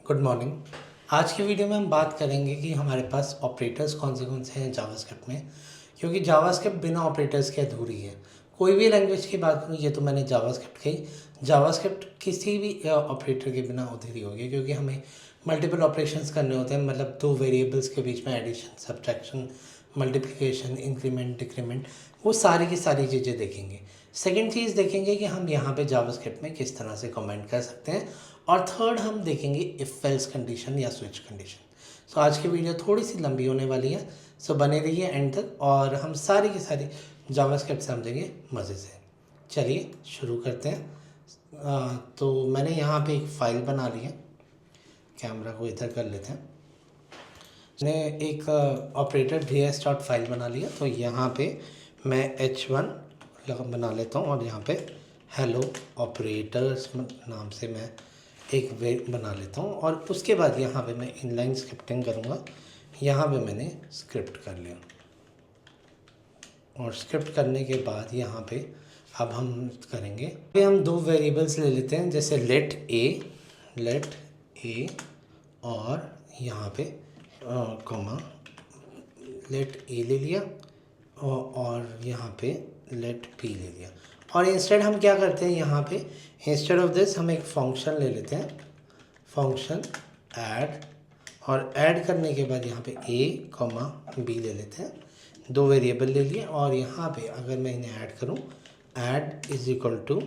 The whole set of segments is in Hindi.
Good morning. आज की वीडियो में हम बात करेंगे कि हमारे पास ऑपरेटर्स कौन से हैं जावास्क्रिप्ट में, क्योंकि जावास्क्रिप्ट बिना ऑपरेटर्स के अधूरी है। कोई भी लैंग्वेज की बात करूँ, ये तो मैंने जावास्क्रिप्ट कही, जावास्क्रिप्ट किसी भी ऑपरेटर के बिना अधूरी होगी, क्योंकि हमें मल्टीपल ऑपरेशंस करने होते हैं। मतलब दो वेरिएबल्स के बीच में addition, subtraction, multiplication, increment, decrement, वो सारी की सारी चीज़ें देखेंगे। सेकंड चीज़ देखेंगे कि हम यहाँ पे जावास्क्रिप्ट में किस तरह से कमेंट कर सकते हैं। और थर्ड हम देखेंगे इफ एल्स कंडीशन या स्विच कंडीशन। सो आज की वीडियो थोड़ी सी लंबी होने वाली है, सो बने रहिए एंड तक, और हम सारी की सारी जावास्क्रिप्ट समझेंगे मज़े से। चलिए शुरू करते हैं। तो मैंने यहाँ पे एक फ़ाइल बना ली है, कैमरा को इधर कर लेते हैं। मैंने एक ऑपरेटर ds डॉट फाइल बना लिया, तो यहाँ पे मैं h1 बना लेता हूँ और यहाँ पे हेलो ऑपरेटर्स नाम से मैं एक वे बना लेता हूँ। और उसके बाद यहाँ पे मैं इनलाइन स्क्रिप्टिंग करूँगा। यहाँ पे मैंने स्क्रिप्ट कर लिया, और स्क्रिप्ट करने के बाद यहाँ पे अब हम करेंगे, अभी हम दो वेरिएबल्स ले लेते हैं, जैसे लेट ए और यहाँ पे कॉमा लेट ए ले लिया, और यहाँ पे लेट पी ले लिया। और इंस्टेड हम क्या करते हैं, यहाँ पे इंस्टेड ऑफ दिस हम एक फंक्शन ले लेते हैं, फंक्शन ऐड, और ऐड करने के बाद यहाँ पे ए कॉमा बी ले लेते हैं। दो वेरिएबल ले लिए, और यहाँ पे अगर मैं इन्हें ऐड करूँ, add is equal to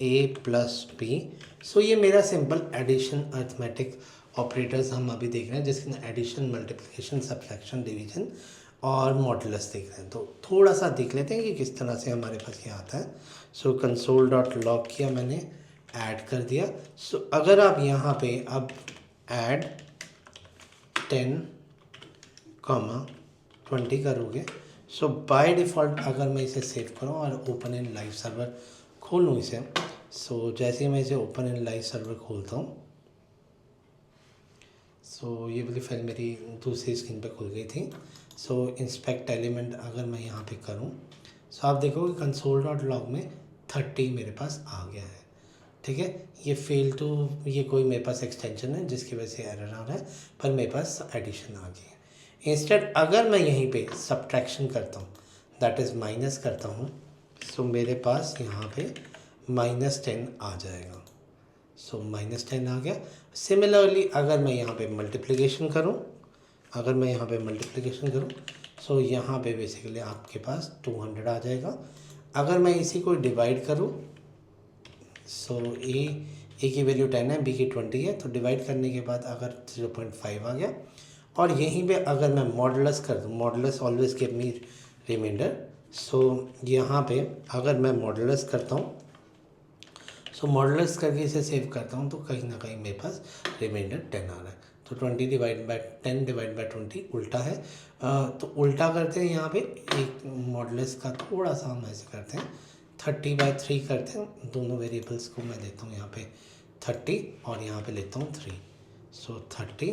A plus B. So ये मेरा सिंपल एडिशन अर्थमेटिक ऑपरेटर्स हम अभी देख रहे हैं, जिसके एडिशन, मल्टीप्लिकेशन, सब्ट्रैक्शन, डिवीजन और मॉडुलस देख रहे हैं। तो थोड़ा सा देख लेते हैं कि किस तरह से हमारे पास ये आता है। सो कंसोल डॉट लॉग किया मैंने, ऐड कर दिया। सो अगर आप यहाँ पे अब ऐड 10, 20 करोगे, सो बाय डिफ़ॉल्ट अगर मैं इसे सेव करूँ और ओपन इन लाइव सर्वर खोलूँ इसे, सो जैसे ही मैं इसे ओपन इन लाइव सर्वर खोलता हूँ, सो ये वाली फाइल मेरी दूसरी स्क्रीन पे खुल गई थी। सो इंस्पेक्ट एलिमेंट अगर मैं यहाँ पे करूँ, सो आप देखोगे कंसोल डॉट लॉग में 30 मेरे पास आ गया है। ठीक है, ये फेल टू, ये कोई मेरे पास एक्सटेंशन है जिसकी वजह से एरर आ रहा है, पर मेरे पास एडिशन आ गई है। इंस्टेड अगर मैं यहीं पे सब्ट्रैक्शन करता हूँ, दैट इज़ माइनस करता हूँ, सो मेरे पास यहाँ पे -10 आ जाएगा। सो -10 आ गया। सिमिलरली अगर मैं यहाँ पे मल्टीप्लिकेशन करूँ, सो यहाँ पे बेसिकली आपके पास 200 आ जाएगा। अगर मैं इसी को डिवाइड करूँ, सो ए की वैल्यू 10 है, बी की 20 है, तो डिवाइड करने के बाद अगर 0.5 आ गया। और यहीं पे अगर मैं मॉडुलस कर दूँ, modulus always give me reminder, so यहाँ पे अगर मैं मॉडुलस करता हूँ, सो मॉडुलस करके इसे सेव करता हूँ, तो कहीं ना कहीं मेरे पास रिमाइंडर 10 आ रहा है। तो 20 डिवाइड बाय 10 डिवाइड बाय 20 उल्टा है। तो उल्टा करते हैं यहाँ पे, एक मॉडुलस का थोड़ा सा हम ऐसे करते हैं, 30/3 करते हैं। दोनों वेरिएबल्स को मैं लेता हूँ यहाँ पे 30 और यहाँ पे लेता हूँ 3। सो 30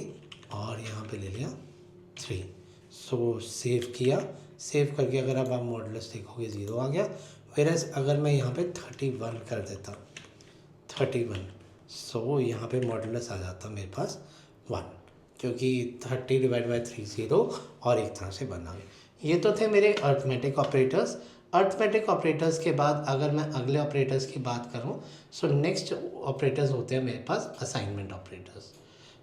और यहाँ पे ले लिया 3। सो सेव किया, सेव करके अगर अब आप मॉडुलस देखोगे 0 आ गया। वेरएज अगर मैं यहाँ पे 31 कर देता, 31, सो यहाँ पे मॉडुलस आ जाता मेरे पास 1, क्योंकि 30 डिवाइड बाई 3 0 और एक तरह से 1 आ गया। ये तो थे मेरे अर्थमेटिक ऑपरेटर्स। अर्थमेटिक ऑपरेटर्स के बाद अगर मैं अगले ऑपरेटर्स की बात करूँ, सो नेक्स्ट ऑपरेटर्स होते हैं मेरे पास असाइनमेंट ऑपरेटर्स।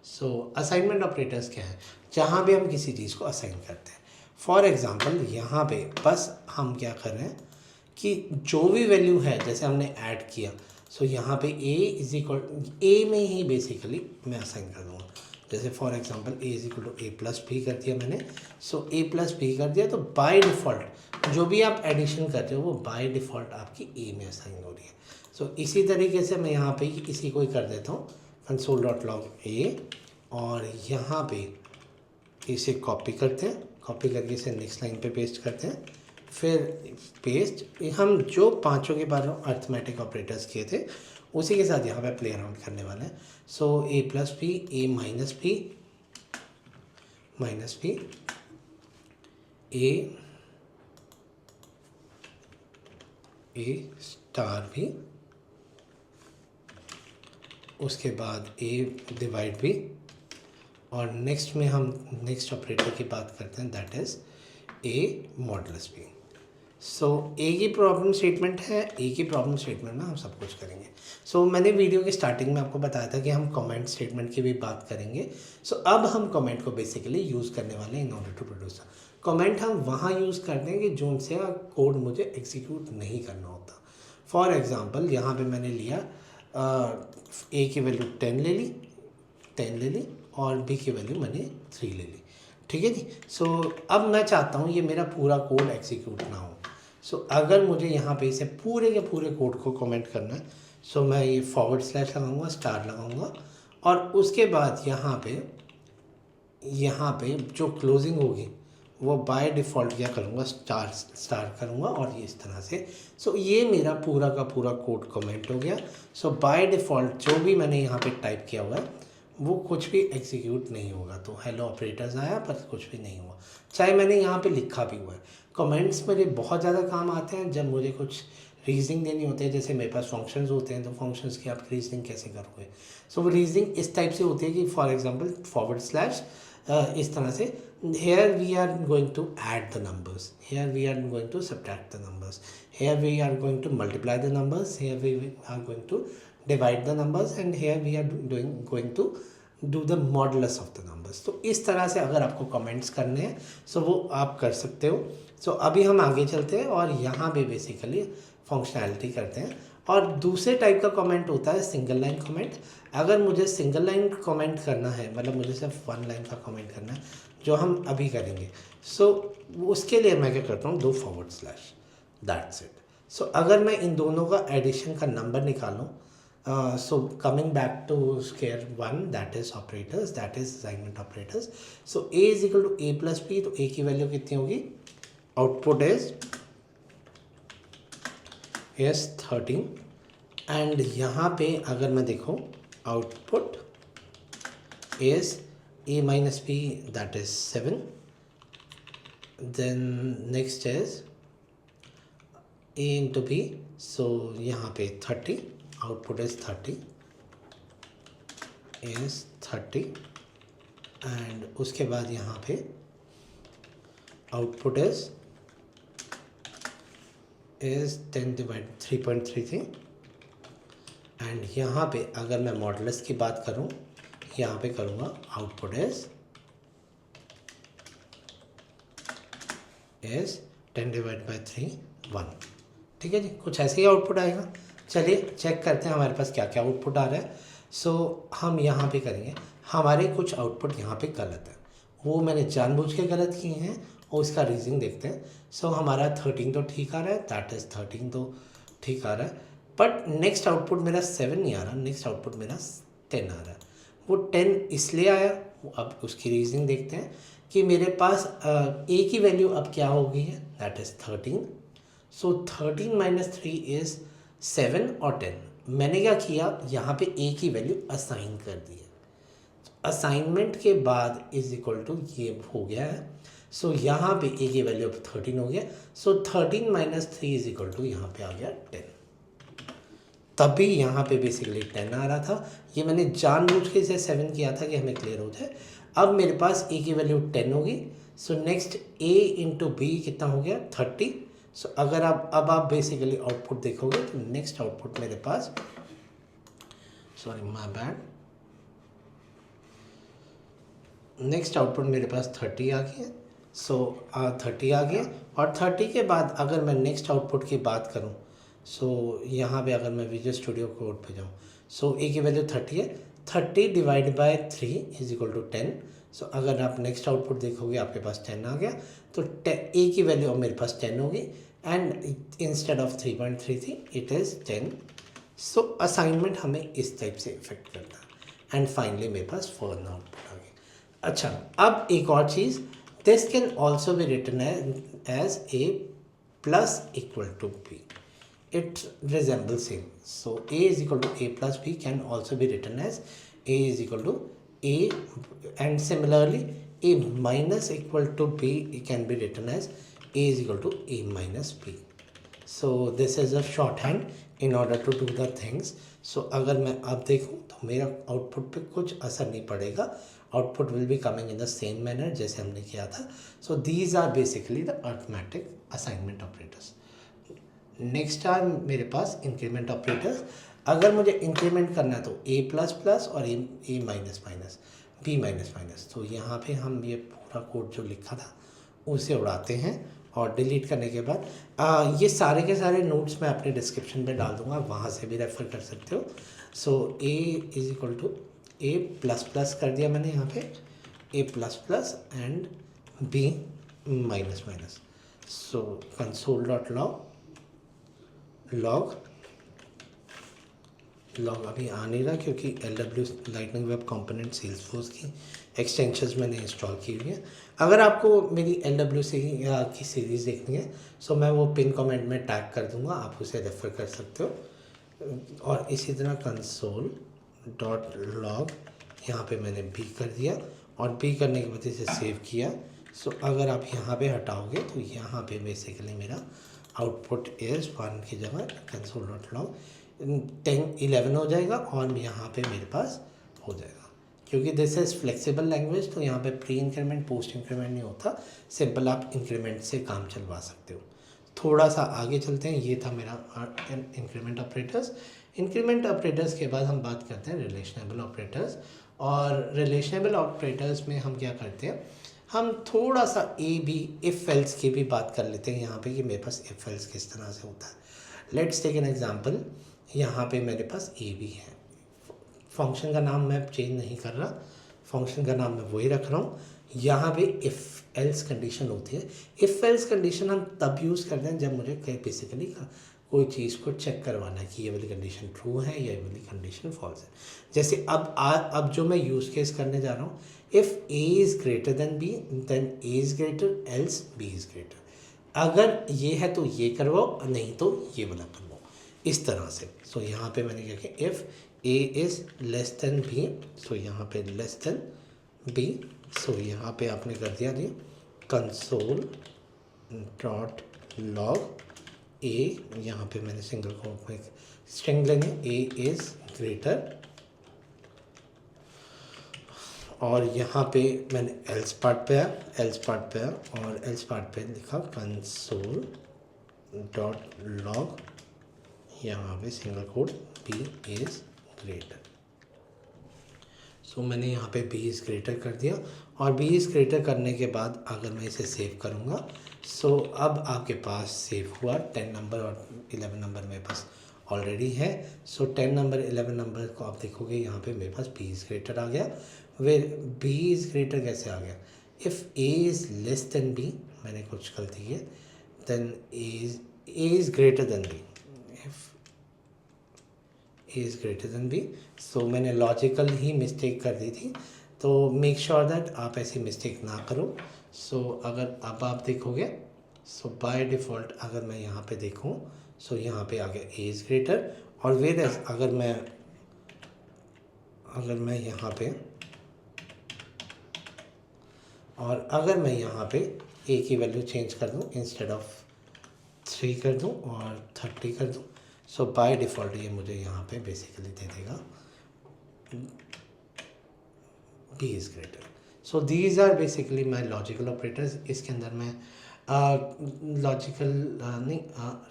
सो असाइनमेंट ऑपरेटर्स क्या है, जहाँ भी हम किसी चीज़ को असाइन करते हैं। फॉर एग्ज़ाम्पल यहाँ पे बस हम क्या कर रहे हैं कि जो भी वैल्यू है, जैसे हमने ऐड किया, सो यहाँ पे a इज इक्वल, ए में ही बेसिकली मैं असाइन कर दूँगा। जैसे for example a is equal to A plus B कर दिया मैंने, सो a प्लस बी कर दिया, तो बाय डिफ़ॉल्ट जो भी आप एडिशन करते हो वो बाय डिफ़ॉल्ट आपकी a में असाइन हो रही है। सो इसी तरीके से मैं यहाँ पे इसी को ही कर देता हूँ, कंसोल डॉट लॉग a, और यहाँ पे इसे कॉपी करते हैं, कॉपी करके इसे नेक्स्ट लाइन पे पेस्ट करते हैं, फिर पेस्ट। हम जो पांचों के बारे में अर्थमेटिक ऑपरेटर्स किए थे उसी के साथ यहाँ पे प्ले अराउंड करने वाले हैं। सो ए प्लस बी, ए माइनस बी, ए स्टार भी, उसके बाद ए डिवाइड भी, और नेक्स्ट में हम नेक्स्ट ऑपरेटर की बात करते हैं, that is A modulus B. So A की प्रॉब्लम स्टेटमेंट है, ए की प्रॉब्लम स्टेटमेंट में हम सब कुछ करेंगे। सो मैंने वीडियो के स्टार्टिंग में आपको बताया था कि हम कमेंट स्टेटमेंट की भी बात करेंगे। सो अब हम कमेंट को बेसिकली यूज़ करने वाले हैं in order to produce. Comment हम वहाँ यूज़ करते हैं कि जो उनसे कोड मुझे एग्जीक्यूट नहीं करना होता। फॉर एग्ज़ाम्पल यहाँ पे मैंने लिया ए की वैल्यू 10 ले ली और बी की वैल्यू मैंने 3 ले ली, ठीक है जी। सो अब मैं चाहता हूँ ये मेरा पूरा कोड एग्जीक्यूट ना हो। सो अगर मुझे यहाँ पे इसे पूरे के पूरे कोड को कमेंट करना है, सो मैं ये फॉरवर्ड स्लैश लगाऊंगा, स्टार लगाऊंगा और उसके बाद यहाँ पे जो क्लोजिंग होगी वो बाय डिफ़ॉल्ट क्या करूँगा, स्टार करूँगा और ये इस तरह से। सो ये मेरा पूरा का पूरा कोड कमेंट हो गया। सो बाय डिफ़ॉल्ट जो भी मैंने यहाँ पे टाइप किया हुआ है वो कुछ भी एग्जीक्यूट नहीं होगा। तो हेलो ऑपरेटर्स आया पर कुछ भी नहीं हुआ, चाहे मैंने यहाँ पे लिखा भी हुआ है। कमेंट्स मेरे बहुत ज़्यादा काम आते हैं जब मुझे कुछ रीजनिंग देनी होती है, जैसे मेरे पास फंक्शंस होते हैं तो फंक्शंस की आप रीजनिंग कैसे करोगे। सो वो रीजनिंग इस टाइप से होती है कि फॉर एग्जांपल फॉरवर्ड स्लैश इस तरह से, here we are going to add the numbers, here we are going to subtract the numbers, here we are going to multiply the numbers, here we are going to divide the numbers and here we are going to do the modulus of the numbers. तो इस तरह से अगर आपको कमेंट्स करने हैं सो वो आप कर सकते हो। सो अभी हम आगे चलते हैं और यहाँ पे बेसिकली फंक्शनैलिटी करते हैं। और दूसरे टाइप का कमेंट होता है सिंगल लाइन कमेंट। अगर मुझे सिंगल लाइन कमेंट करना है, मतलब मुझे सिर्फ वन लाइन का कमेंट करना है जो हम अभी करेंगे, सो उसके लिए मैं क्या करता हूँ, 2 फॉरवर्ड स्लैश, दैट्स इट। सो अगर मैं इन दोनों का एडिशन का नंबर निकालूँ, so coming back to square one, that is operators, that is assignment operators. So a is equal to a plus b, तो a की वैल्यू कितनी होगी, आउटपुट is 13 एंड यहाँ पे अगर मैं देखूँ output is a minus b, that is 7, then next is a into b, so यहाँ पे 30, आउटपुट इज 30 एंड उसके बाद यहाँ पे आउटपुट इज 10 डिवाइड 3.33 एंड यहाँ पे अगर मैं मॉडुलस की बात करूँ, यहाँ पे करूँगा आउटपुट इज 10 डिवाइड बाई 3 1, ठीक है जी। कुछ ऐसे ही आउटपुट आएगा। चलिए चेक करते हैं हमारे पास क्या क्या आउटपुट आ रहा है। सो हम यहाँ पे करेंगे, हमारे कुछ आउटपुट यहाँ पे गलत है, वो मैंने जानबूझ के गलत किए हैं और इसका रीज़न देखते हैं। सो हमारा 13 तो ठीक आ रहा है, दैट इज़ 13 तो ठीक आ रहा है, बट नेक्स्ट आउटपुट मेरा 7 नहीं आ रहा, नेक्स्ट आउटपुट मेरा 10 आ रहा है। वो 10 इसलिए आया, अब उसकी रीज़निंग देखते हैं कि मेरे पास ए की वैल्यू अब क्या हो गई है, that is 13। So 13 minus 3 is 7 और 10। मैंने क्या किया, यहाँ पे ए की वैल्यू असाइन कर दी है। असाइनमेंट के बाद इज इक्वल टू ये हो गया है। सो यहाँ पे ए की वैल्यू अब 13 हो गया। सो 13 माइनस 3 इज इक्वल टू यहाँ पे आ गया 10। तभी यहाँ पे बेसिकली 10 आ रहा था। ये मैंने जानबूझ के इसे 7 किया था कि हमें क्लियर हो जाए। अब मेरे पास ए की वैल्यू 10 होगी। सो नेक्स्ट ए इंटू बी कितना हो गया, 30। सो अगर अब आप बेसिकली आउटपुट देखोगे तो नेक्स्ट आउटपुट मेरे पास, sorry my bad, next output मेरे पास 30 आ गया। सो 30 आ गया और 30 के बाद अगर मैं नेक्स्ट आउटपुट की बात करूं, सो यहाँ पे अगर मैं विजुअल स्टूडियो कोड पे जाऊँ, सो ए की वैल्यू 30 है, 30 divide by 3 is equal to 10। So अगर आप नेक्स्ट आउटपुट देखोगे आपके पास 10 आ गया। तो ए की वैल्यू अब मेरे पास 10 होगी and instead of 3.33 it is 10। So assignment हमें इस टाइप से इफेक्ट करता है एंड फाइनली मेरे पास फॉरन आउटपुट आ गया। अच्छा, अब एक और चीज़, this can also be written as A plus equal to B, it resembles same. So a is equal to a plus b can also be written as a is equal to a, and similarly a minus equal to b can be written as a is equal to a minus b. So this is a shorthand in order to do the things. So अगर मैं अब देखूँ तो मेरा आउटपुट पे कुछ असर नहीं पड़ेगा, output will be coming in the same manner जैसे हमने किया था। So these are basically the arithmetic assignment operators. Next are मेरे पास इंक्रीमेंट ऑपरेटर्स। अगर मुझे इंक्रीमेंट करना है तो ए प्लस प्लस और A minus minus, B minus minus. तो यहाँ पे हम ये पूरा कोड जो लिखा था उसे उड़ाते हैं और डिलीट करने के बाद ये सारे के सारे नोट्स मैं अपने डिस्क्रिप्शन में डाल दूँगा, वहाँ से भी रेफ़र कर सकते हो। So A is equal to A plus plus कर दिया मैंने यहाँ पे, A plus plus and B minus minus. So console dot log अभी आ नहीं रहा क्योंकि LW lightning web component Salesforce की एक्सटेंशंस मैंने इंस्टॉल की हुई है। अगर आपको मेरी LW से की सीरीज़ देखनी है सो मैं वो पिन कमेंट में टैग कर दूंगा, आप उसे रेफ़र कर सकते हो। और इसी तरह कंसोल डॉट लॉग यहाँ पे मैंने बी कर दिया और बी करने के बाद इसे सेव किया। सो अगर आप यहाँ पे हटाओगे तो यहाँ पे बेसिकली मेरा आउटपुट इज़ 1 की जगह कंसोल डॉट लॉग 10-11 हो जाएगा और यहाँ पे मेरे पास हो जाएगा। क्योंकि दिस इज़ फ्लेक्सिबल लैंग्वेज तो यहाँ पे प्री इंक्रीमेंट पोस्ट इंक्रीमेंट नहीं होता, सिंपल आप इंक्रीमेंट से काम चलवा सकते हो। थोड़ा सा आगे चलते हैं, ये था मेरा इंक्रीमेंट ऑपरेटर्स। इंक्रीमेंट ऑपरेटर्स के बाद हम बात करते हैं रिलेशनेबल ऑपरेटर्स। और रिलेशनेबल ऑपरेटर्स में हम क्या करते हैं, हम थोड़ा सा इफ़ एल्स की भी बात कर लेते हैं यहाँ पे कि मेरे पास इफ़ एल्स किस तरह से होता है। Let's take an example. यहाँ पे मेरे पास ए बी है, फंक्शन का नाम मैं चेंज नहीं कर रहा, फंक्शन का नाम मैं वही रख रहा हूँ। यहाँ पे इफ़ एल्स कंडीशन होती है। इफ़ एल्स कंडीशन हम तब यूज़ करते हैं जब मुझे बेसिकली कोई चीज़ को चेक करवाना है कि ये वाली कंडीशन ट्रू है या ये वाली कंडीशन फॉल्स है। जैसे अब जो मैं यूज़ केस करने जा रहा हूँ, if A is greater than B then A is greater else B is greater. अगर ये है तो ये करवाओ, नहीं तो ये वाला करवाओ, इस तरह से। सो यहाँ पे मैंने क्या किया, if A is less than B, so यहाँ पे लेस देन बी। सो यहाँ पे आपने कर दिया जी कंसोल डॉट लॉग ए, यहाँ पे मैंने सिंगल कोट में स्ट्रिंग लेंगे, ए इज़ ग्रेटर, और यहाँ पे मैंने एल्स पार्ट पे आया और एल्स पार्ट पे लिखा कंसोल डॉट लॉग, यहाँ पे single quote B is greater. So मैंने यहाँ पे बी इज़ ग्रेटर कर दिया और बी इज़ ग्रेटर करने के बाद अगर मैं इसे सेव करूँगा, सो अब आपके पास सेव हुआ। 10 नंबर और 11 नंबर मेरे पास ऑलरेडी है। सो 10 नंबर 11 नंबर को आप देखोगे यहाँ पे मेरे पास बी इज़ ग्रेटर आ गया। वेर बी इज़ ग्रेटर कैसे आ गया, if A is less than B, मैंने कुछ गलती की है, then A is greater than B, if A is greater than B. So मैंने लॉजिकल ही मिस्टेक कर दी थी, तो मेक श्योर दैट आप ऐसी मिस्टेक ना करो। सो अगर अब आप देखोगे, सो बाय डिफ़ॉल्ट अगर मैं यहाँ पे देखूँ, सो यहाँ पे आ गया ए इज़ ग्रेटर। और वेर अगर मैं यहाँ पे ए की वैल्यू चेंज कर दूँ, इंस्टेड ऑफ 3 कर दूँ और 30 कर दूँ, सो बाय डिफ़ॉल्ट ये मुझे यहाँ पे बेसिकली दे देगा B is greater. So these are basically my logical operators. इसके अंदर मैं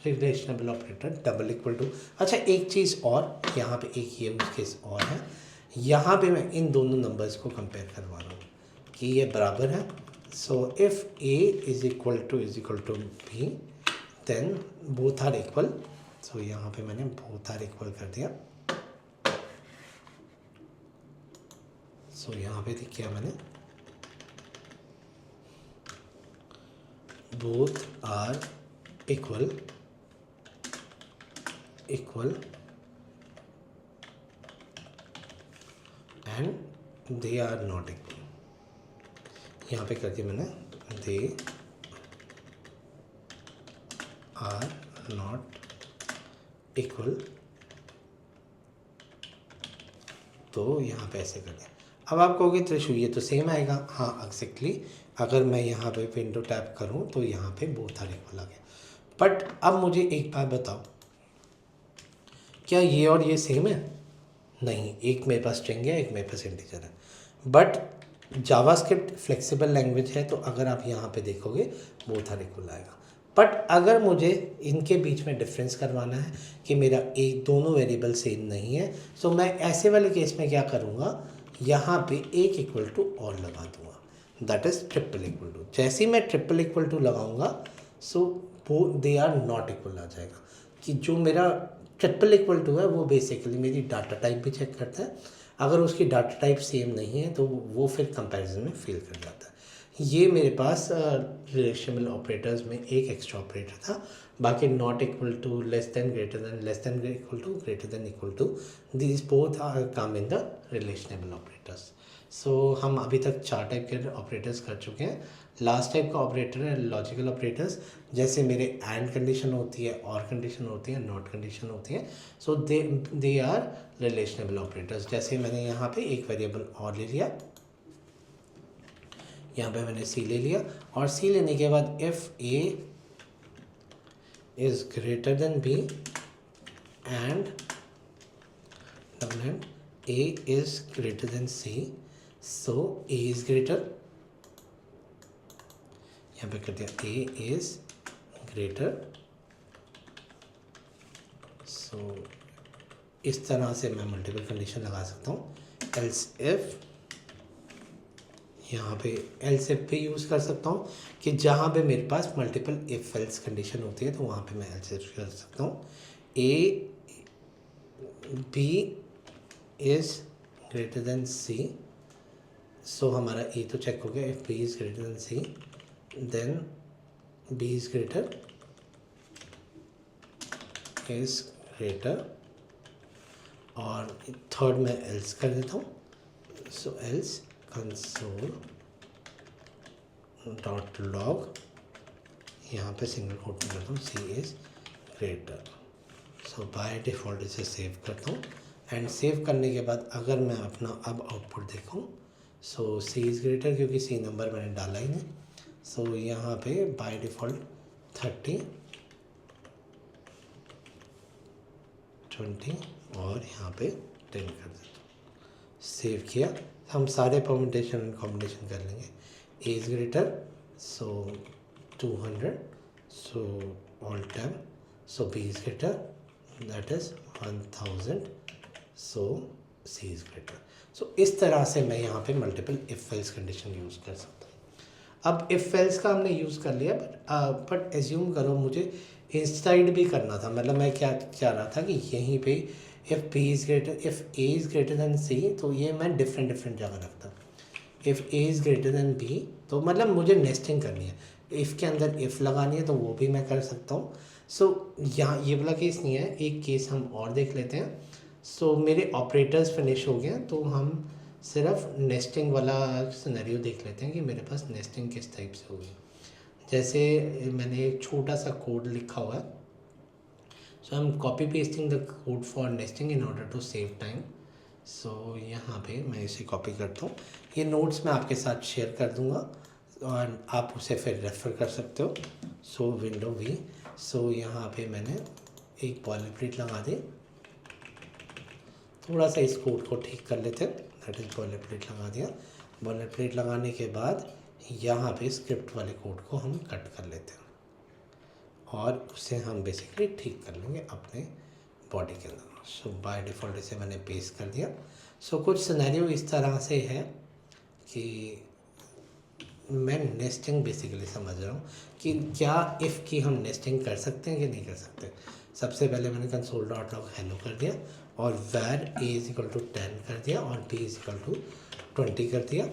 relational operator double equal to. अच्छा, एक चीज़ और यहाँ पे एक ये केस और है, यहाँ पे मैं इन दोनों नंबर्स को कंपेयर करवा रहा हूँ कि ये बराबर है। So if A is equal to B then both are equal. So यहाँ पे मैंने बोथ आर इक्वल कर दिया। सो यहाँ पे किया मैंने both are equal and they are not equal. यहाँ पे कर दिया मैंने दे आर नॉट इक्वल, तो यहाँ पे ऐसे कर दिया। अब आप कहोगे त्रिशु ये तो सेम आएगा, हाँ एग्जैक्टली। अगर मैं यहाँ पे विंडो टैप करूँ तो यहाँ पे बोथ आर इक्वल आ गया। बट अब मुझे एक बात बताओ, क्या ये और ये सेम है? नहीं, एक मेरे पास स्ट्रिंग है, एक मेरे पास इंटीजर है। बट जावास्क्रिप्ट फ्लेक्सिबल लैंग्वेज है, तो अगर आप यहाँ पे देखोगे बोथ आर इक्वल आएगा। बट अगर मुझे इनके बीच में डिफरेंस करवाना है कि मेरा एक दोनों वेरिएबल सेम नहीं है, तो मैं ऐसे वाले केस में क्या करूँगा, यहाँ पे एक इक्वल टू और लगा दूँगा, that is triple equal to. जैसे ही मैं ट्रिपल इक्वल टू लगाऊँगा, सो वो दे आर नॉट इक्वल आ जाएगा, कि जो मेरा ट्रिपल इक्वल टू है वो बेसिकली मेरी डाटा टाइप भी चेक करता है। अगर उसकी डाटा टाइप सेम नहीं है तो वो फिर कंपैरिजन में फेल कर जाता है। ये मेरे पास रिलेशनल ऑपरेटर्स में एक एक्स्ट्रा ऑपरेटर था। बाकी not equal to, less than, equal to, greater than equal to, these both are come in the relational operators. So हम अभी तक 4 टाइप के ऑपरेटर्स कर चुके हैं। लास्ट टाइप का ऑपरेटर है लॉजिकल ऑपरेटर्स, जैसे मेरे एंड कंडीशन होती है, और कंडीशन होती है, नॉट कंडीशन होती है। सो दे आर रिलेशनल ऑपरेटर्स। जैसे मैंने यहाँ पे एक वेरिएबल और ले लिया, यहाँ पे मैंने सी ले लिया, और सी लेने के बाद if A is greater than B and A is greater than C, so A is greater, यहाँ पे कर दिया ए इज़ ग्रेटर। सो इस तरह से मैं मल्टीपल कंडीशन लगा सकता हूँ। एल्स इफ़, यहाँ पे एल्स इफ भी यूज़ कर सकता हूँ कि जहाँ पे मेरे पास मल्टीपल इफ एल्स कंडीशन होती है तो वहाँ पे मैं एल्स इफ कर सकता हूँ। A B is greater than C, so हमारा ए तो चेक हो गया, if B is greater than C then B is greater, और थर्ड में एल्स कर देता हूँ। So else console dot log, यहाँ पे सिंगल कोट में करता हूँ C is greater. So by default इसे सेव करता हूँ, एंड सेव करने के बाद अगर मैं अपना अब आउटपुट देखूँ, सो सी इज़ ग्रेटर, क्योंकि सी नंबर मैंने डाला ही नहीं। सो यहाँ पे बाय डिफ़ॉल्ट 30, 20 और यहाँ पे 10 कर देता हूँ। सेव किया, हम सारे परम्यूटेशन एंड कॉम्बिनेशन कर लेंगे। A is greater, so 200, so all time, so B is greater, that is 1000, so C is greater. So इस तरह से मैं यहाँ पे multiple if else condition use कर सकता हूँ। अब इफ एल्स का हमने यूज़ कर लिया, बट एज्यूम करो मुझे इंसाइड भी करना था। मतलब मैं क्या चाह रहा था कि यहीं पे if B is greater, if A is greater than C, तो ये मैं डिफरेंट जगह रखता। If A is greater than B, तो मतलब मुझे नेस्टिंग करनी है, इफ़ के अंदर इफ़ लगानी है तो वो भी मैं कर सकता हूँ। सो यहाँ ये वाला केस नहीं है, एक केस हम और देख लेते हैं। सो मेरे ऑपरेटर्स फिनिश हो गए, तो हम सिर्फ नेस्टिंग वाला सिनेरियो देख लेते हैं कि मेरे पास नेस्टिंग किस टाइप से होगी। जैसे मैंने एक छोटा सा कोड लिखा हुआ है, so I am copy pasting the code for nesting in order to save time. So यहाँ पे मैं इसे कॉपी करता हूँ, ये नोट्स मैं आपके साथ शेयर कर दूँगा और आप उसे फिर रेफ़र कर सकते हो। सो विंडो वी, सो यहाँ पे मैंने एक बॉयलरप्लेट लगा दी, थोड़ा सा इस कोड को ठीक कर लेते हैं, दैट इज़ बॉयलरप्लेट लगा दिया। बॉयलरप्लेट लगाने के बाद यहाँ पे स्क्रिप्ट वाले कोड को हम कट कर लेते हैं और उसे हम बेसिकली ठीक कर लेंगे अपने बॉडी के अंदर। सो बाय डिफ़ॉल्ट इसे मैंने पेस्ट कर दिया। सो कुछ सिनेरियो इस तरह से है कि मैं नेस्टिंग बेसिकली समझ रहा हूँ कि क्या इफ़ की हम नेस्टिंग कर सकते हैं कि नहीं कर सकते। सबसे पहले मैंने कंसोल डॉट लॉग हेलो कर दिया और वैर ए इज़ इक्वल टू 10 कर दिया और बी इज़ इक्वल टू 20 कर दिया।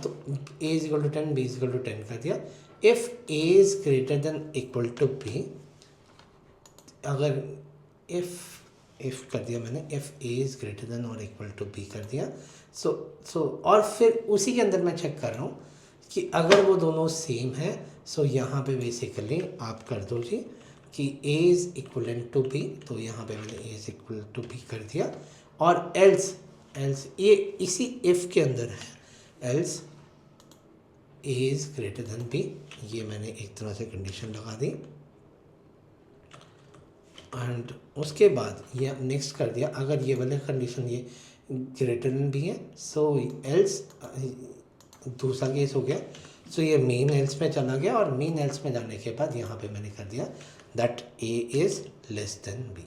तो A is equal to 10, B is equal to 10 कर दिया। If A is greater than equal to B, अगर इफ़ कर दिया मैंने, if A is greater than और इक्वल टू बी कर दिया। सो और फिर उसी के अंदर मैं चेक कर रहा हूँ कि अगर वो दोनों सेम है, सो यहाँ पे बेसिकली आप कर दो जी कि A is equivalent to B, तो यहाँ पे मैंने A is equal to B कर दिया। और एल्स ये इसी इफ़ के अंदर है, else A is greater than B, ये मैंने एक तरह से कंडीशन लगा दी। एंड उसके बाद ये नेक्स्ट कर दिया, अगर ये वाले कंडीशन ये ग्रेटर देन बी है, सो एल्स दूसरा केस हो गया, सो ये मेन एल्स में चला गया, और मेन एल्स में जाने के बाद यहाँ पे मैंने कर दिया that A is less than B.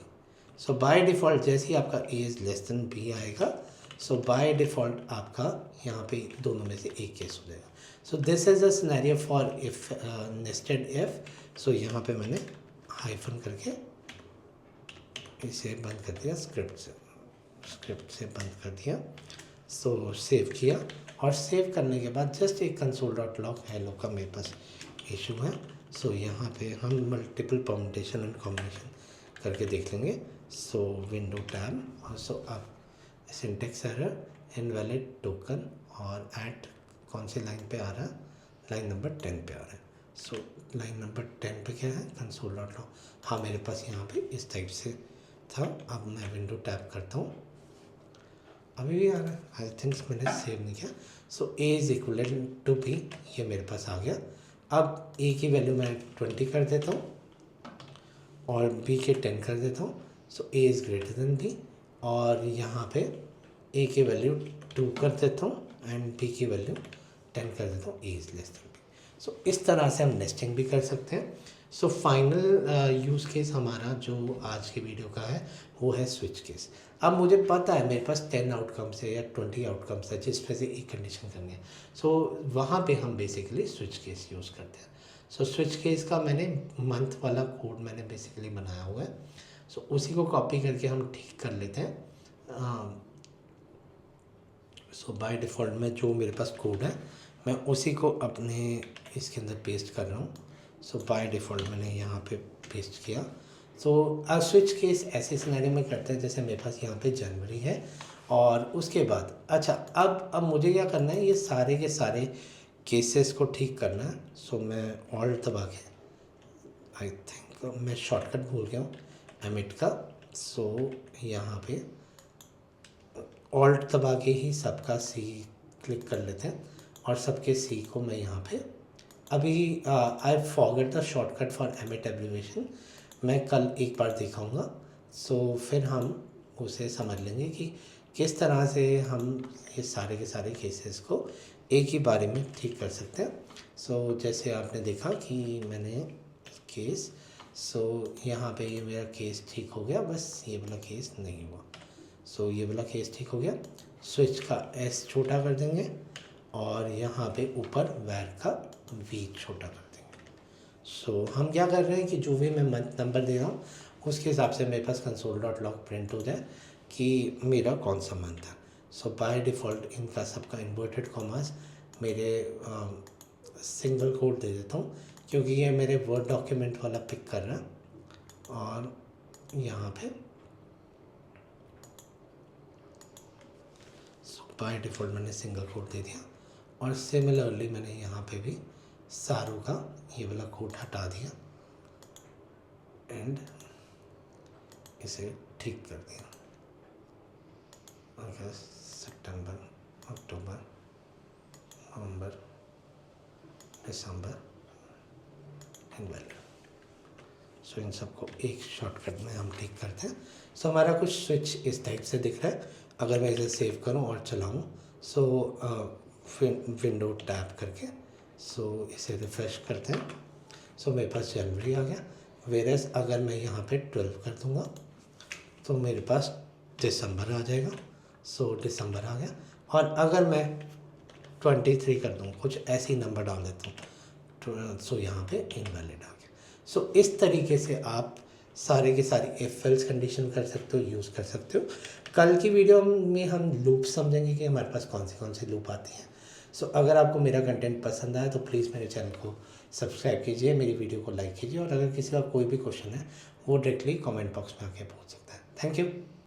So by default जैसे ही आपका A is less than B आएगा, सो बाय डिफ़ॉल्ट आपका यहाँ पे दोनों में से एक केस हो जाएगा। So this is a scenario for if nested if. So यहाँ पे मैंने हाइफन करके इसे बंद कर दिया, स्क्रिप्ट से बंद कर दिया। सो सेव किया, और सेव करने के बाद जस्ट एक console.log हेलो का मेरे पास इशू है। सो यहाँ पे हम मल्टीपल परम्यूटेशन एंड कॉम्बिनेशन करके देख लेंगे। सो विंडो टैब, और सो अब सिंटेक्स एरर, इनवैलिड टोकन, और ऐट कौन सी लाइन पे आ रहा है, लाइन नंबर 10 पे आ रहा है। सो लाइन नंबर 10 पे क्या है, console.log। हाँ, मेरे पास यहाँ पे इस टाइप से था। अब मैं विंडो टैब करता हूँ, अभी भी आ रहा है, आई थिंक मैंने सेव नहीं किया। So A is equal to B, ये मेरे पास आ गया। अब ए की वैल्यू मैं 20 कर देता हूँ और बी के 10 कर देता हूँ। So A is greater than B, और यहाँ पे ए की वैल्यू 2 कर देता हूँ एंड बी की वैल्यू 10 कर देता हूँ, A is less than B. So इस तरह से हम नेस्टिंग भी कर सकते हैं। सो फाइनल यूज़ केस हमारा जो आज के वीडियो का है वो है स्विच केस। अब मुझे पता है मेरे पास 10 आउटकम्स है या 20 आउटकम्स है जिसमें से एक कंडीशन करनी है। सो वहाँ पे हम बेसिकली स्विच केस यूज़ करते हैं। सो स्विच केस का मैंने मंथ वाला कोड मैंने बेसिकली बनाया हुआ है। सो उसी को कॉपी करके हम ठीक कर लेते हैं। सो बाय डिफ़ॉल्ट में जो मेरे पास कोड है मैं उसी को अपने इसके अंदर पेस्ट कर रहा हूँ। सो बाय डिफ़ॉल्ट मैंने यहाँ पे पेस्ट किया। सो स्विच केस ऐसे सिनेरियो में करते हैं जैसे मेरे पास यहाँ पे जनवरी है, और उसके बाद अच्छा अब मुझे क्या करना है, ये सारे के सारे केसेस को ठीक करना है। सो मैं ऑल्ट दबा के, आई थिंक मैं शॉर्टकट भूल गया हूँ एमिट का। सो यहाँ पे ऑल्ट दबा के ही सबका सी क्लिक कर लेते हैं, और सबके सी को मैं यहाँ पे अभी I forget the shortcut for emit abbreviation, मैं कल एक बार दिखाऊंगा। सो फिर हम उसे समझ लेंगे कि किस तरह से हम ये सारे के सारे केसेस को एक ही बारे में ठीक कर सकते हैं। सो जैसे आपने देखा कि मैंने केस, सो यहाँ पे ये मेरा केस ठीक हो गया, बस ये वाला केस नहीं हुआ। सो ये वाला केस ठीक हो गया। स्विच का एस छोटा कर देंगे, और यहाँ पे ऊपर वैर का वी छोटा कर देंगे। सो हम क्या कर रहे हैं कि जो भी मैं मंथ नंबर दे रहा हूँ उसके हिसाब से मेरे पास console.log प्रिंट हो जाए कि मेरा कौन सा मंथ है। सो बाय डिफ़ॉल्ट इनका सबका इन्वर्टेड कॉमास मेरे सिंगल कोड दे देता हूँ, क्योंकि ये मेरे वर्ड डॉक्यूमेंट वाला पिक कर रहा है। और यहाँ पे बाय डिफ़ॉल्ट मैंने सिंगल कोड दे दिया, और सिमिलरली मैंने यहाँ पे भी सारू का ये वाला कोड हटा दिया एंड इसे ठीक कर दिया। अगस्त, सितंबर, अक्टूबर, नवंबर, दिसंबर, इनवैलिड। सो इन सबको एक शॉर्टकट में हम ठीक करते हैं। सो हमारा कुछ स्विच इस टाइप से दिख रहा है। अगर मैं इसे सेव करूं और चलाऊं, सो विंडो टैब करके सो इसे रिफ़्रेश करते हैं। सो मेरे पास जनवरी आ गया। वेरस अगर मैं यहाँ पे 12 कर दूँगा तो मेरे पास दिसंबर आ जाएगा। सो दिसंबर आ गया। और अगर मैं 23 कर दूँ, कुछ ऐसी नंबर डाल देता हूँ, सो यहाँ पे इनवैलिड आ गया। सो इस तरीके से आप सारे के सारे इफ एल्स कंडीशन कर सकते हो, यूज़ कर सकते हो। कल की वीडियो में हम लूप समझेंगे कि हमारे पास कौन सी लूप आती हैं। सो अगर आपको मेरा कंटेंट पसंद आए तो प्लीज़ मेरे चैनल को सब्सक्राइब कीजिए, मेरी वीडियो को लाइक कीजिए, और अगर किसी का कोई भी क्वेश्चन है वो डायरेक्टली कमेंट बॉक्स में आके पूछ सकता है। Thank you.